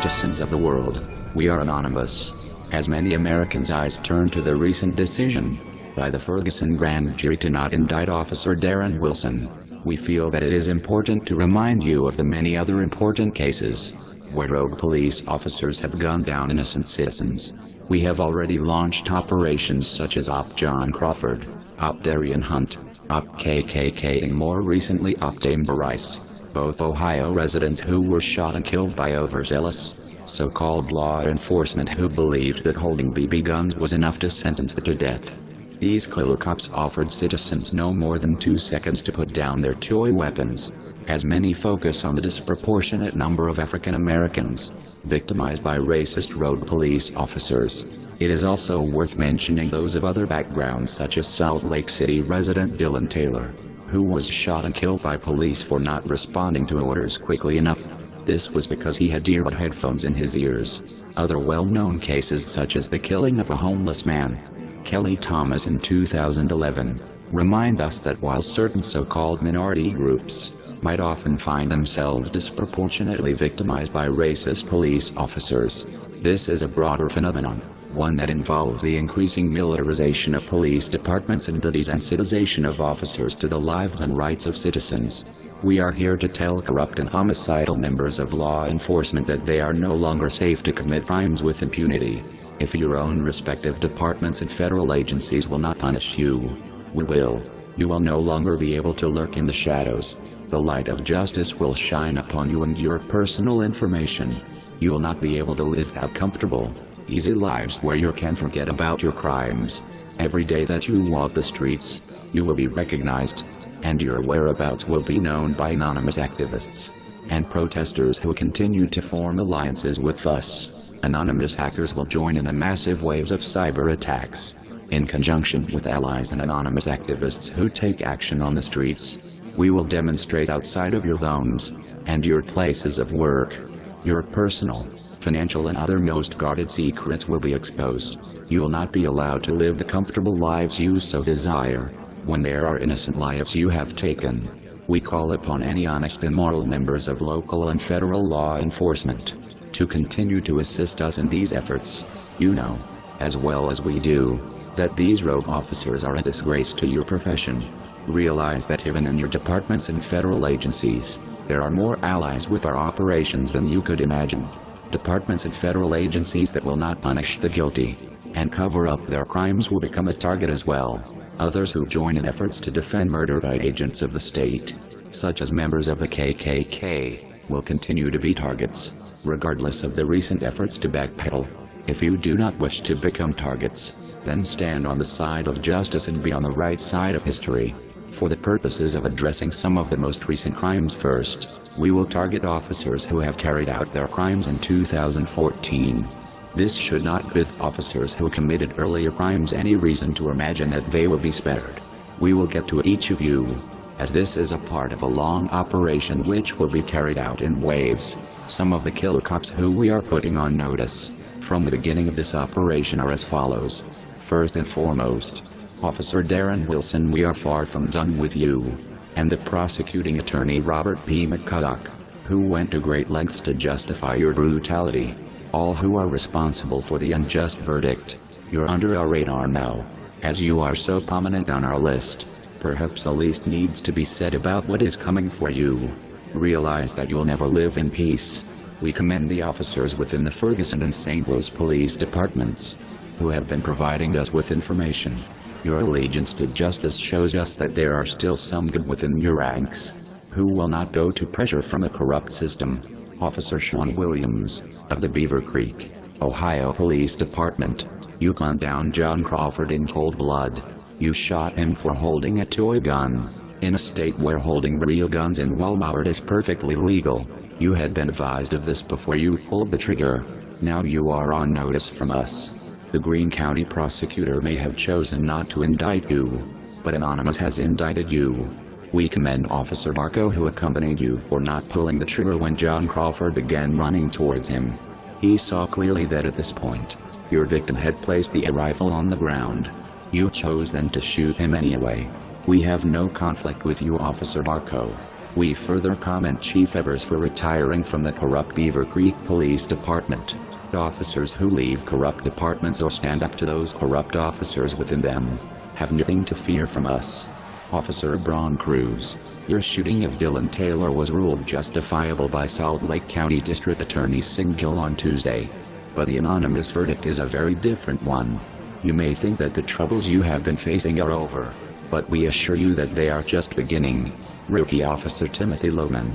citizens of the world, we are anonymous. As many Americans' eyes turn to the recent decision by the Ferguson grand jury to not indict Officer Darren Wilson, we feel that it is important to remind you of the many other important cases where rogue police officers have gunned down innocent citizens. We have already launched operations such as Op John Crawford, Op Darian Hunt, Op KKK, and more recently Op Dame Rice, both Ohio residents who were shot and killed by overzealous, so-called law enforcement who believed that holding BB guns was enough to sentence them to death. These killer cops offered citizens no more than 2 seconds to put down their toy weapons. As many focus on the disproportionate number of African Americans victimized by racist rogue police officers, it is also worth mentioning those of other backgrounds such as Salt Lake City resident Dylan Taylor, who was shot and killed by police for not responding to orders quickly enough. This was because he had earbud headphones in his ears. Other well-known cases such as the killing of a homeless man, Kelly Thomas, in 2011, remind us that while certain so-called minority groups might often find themselves disproportionately victimized by racist police officers, this is a broader phenomenon, one that involves the increasing militarization of police departments and the desensitization of officers to the lives and rights of citizens. We are here to tell corrupt and homicidal members of law enforcement that they are no longer safe to commit crimes with impunity. If your own respective departments and federal agencies will not punish you, we will. You will no longer be able to lurk in the shadows. The light of justice will shine upon you and your personal information. You will not be able to live out comfortable, easy lives where you can forget about your crimes. Every day that you walk the streets, you will be recognized, and your whereabouts will be known by anonymous activists and protesters who continue to form alliances with us. Anonymous hackers will join in the massive waves of cyber attacks. In conjunction with allies and anonymous activists who take action on the streets, we will demonstrate outside of your homes and your places of work. Your personal, financial and other most guarded secrets will be exposed. You will not be allowed to live the comfortable lives you so desire, when there are innocent lives you have taken. We call upon any honest and moral members of local and federal law enforcement to continue to assist us in these efforts. You know, as well as we do, that these rogue officers are a disgrace to your profession. Realize that even in your departments and federal agencies, there are more allies with our operations than you could imagine. Departments and federal agencies that will not punish the guilty and cover up their crimes will become a target as well. Others who join in efforts to defend murder by agents of the state, such as members of the KKK, will continue to be targets, regardless of the recent efforts to backpedal. If you do not wish to become targets, then stand on the side of justice and be on the right side of history. For the purposes of addressing some of the most recent crimes first, we will target officers who have carried out their crimes in 2014. This should not give officers who committed earlier crimes any reason to imagine that they will be spared. We will get to each of you, as this is a part of a long operation which will be carried out in waves. Some of the killer cops who we are putting on notice from the beginning of this operation are as follows. First and foremost, Officer Darren Wilson, we are far from done with you, and the prosecuting attorney Robert P. McCulloch, who went to great lengths to justify your brutality. All who are responsible for the unjust verdict, you're under our radar now, as you are so prominent on our list. Perhaps the least needs to be said about what is coming for you. Realize that you'll never live in peace. We commend the officers within the Ferguson and St. Louis police departments who have been providing us with information. Your allegiance to justice shows us that there are still some good within your ranks who will not go to pressure from a corrupt system. Officer Sean Williams, of the Beaver Creek, Ohio Police Department, you gunned down John Crawford in cold blood. You shot him for holding a toy gun, in a state where holding real guns in Walmart is perfectly legal. You had been advised of this before you pulled the trigger. Now you are on notice from us. The Greene County prosecutor may have chosen not to indict you, but Anonymous has indicted you. We commend Officer Marco, who accompanied you, for not pulling the trigger when John Crawford began running towards him. He saw clearly that at this point, your victim had placed the rifle on the ground. You chose then to shoot him anyway. We have no conflict with you, Officer Marco. We further commend Chief Evers for retiring from the corrupt Beaver Creek Police Department. Officers who leave corrupt departments or stand up to those corrupt officers within them have nothing to fear from us. Officer Braun Cruz, your shooting of Dylan Taylor was ruled justifiable by Salt Lake County District Attorney Singill on Tuesday. But the anonymous verdict is a very different one. You may think that the troubles you have been facing are over, but we assure you that they are just beginning. Rookie Officer Timothy Lohman.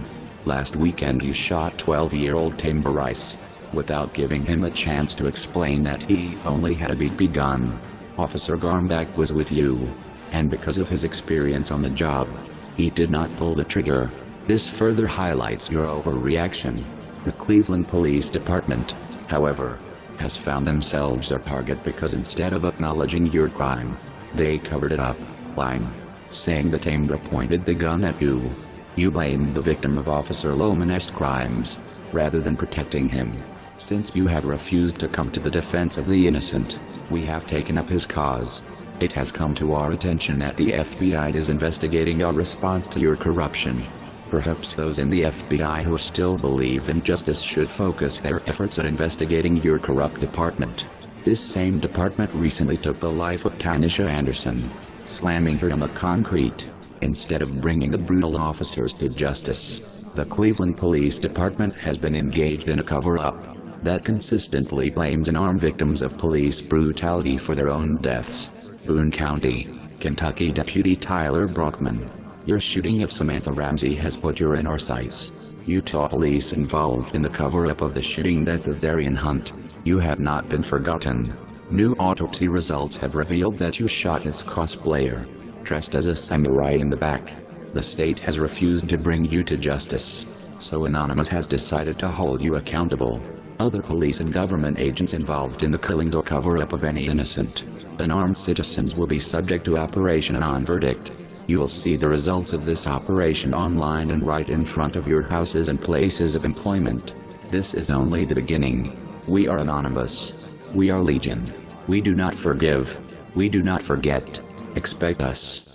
Last weekend you shot 12-year-old Tamber Rice, without giving him a chance to explain that he only had a BB gun. Officer Garmbach was with you, and because of his experience on the job, he did not pull the trigger. This further highlights your overreaction. The Cleveland Police Department, however, has found themselves a target because instead of acknowledging your crime, they covered it up, lying, saying that Tamber pointed the gun at you. You blamed the victim of Officer Lohman's crimes, rather than protecting him. Since you have refused to come to the defense of the innocent, we have taken up his cause. It has come to our attention that the FBI is investigating our response to your corruption. Perhaps those in the FBI who still believe in justice should focus their efforts at investigating your corrupt department. This same department recently took the life of Tanisha Anderson, slamming her on the concrete, instead of bringing the brutal officers to justice. The Cleveland Police Department has been engaged in a cover-up that consistently blames unarmed victims of police brutality for their own deaths. Boone County, Kentucky Deputy Tyler Brockman, your shooting of Samantha Ramsey has put you in our sights. Utah police involved in the cover-up of the shooting death of Darian Hunt. You have not been forgotten. New autopsy results have revealed that you shot his cosplayer, dressed as a samurai in the back. The state has refused to bring you to justice, so Anonymous has decided to hold you accountable. Other police and government agents involved in the killing or cover-up of any innocent, unarmed citizens will be subject to OPAnonVerdict. You will see the results of this operation online and right in front of your houses and places of employment. This is only the beginning. We are Anonymous. We are Legion. We do not forgive. We do not forget. Expect us.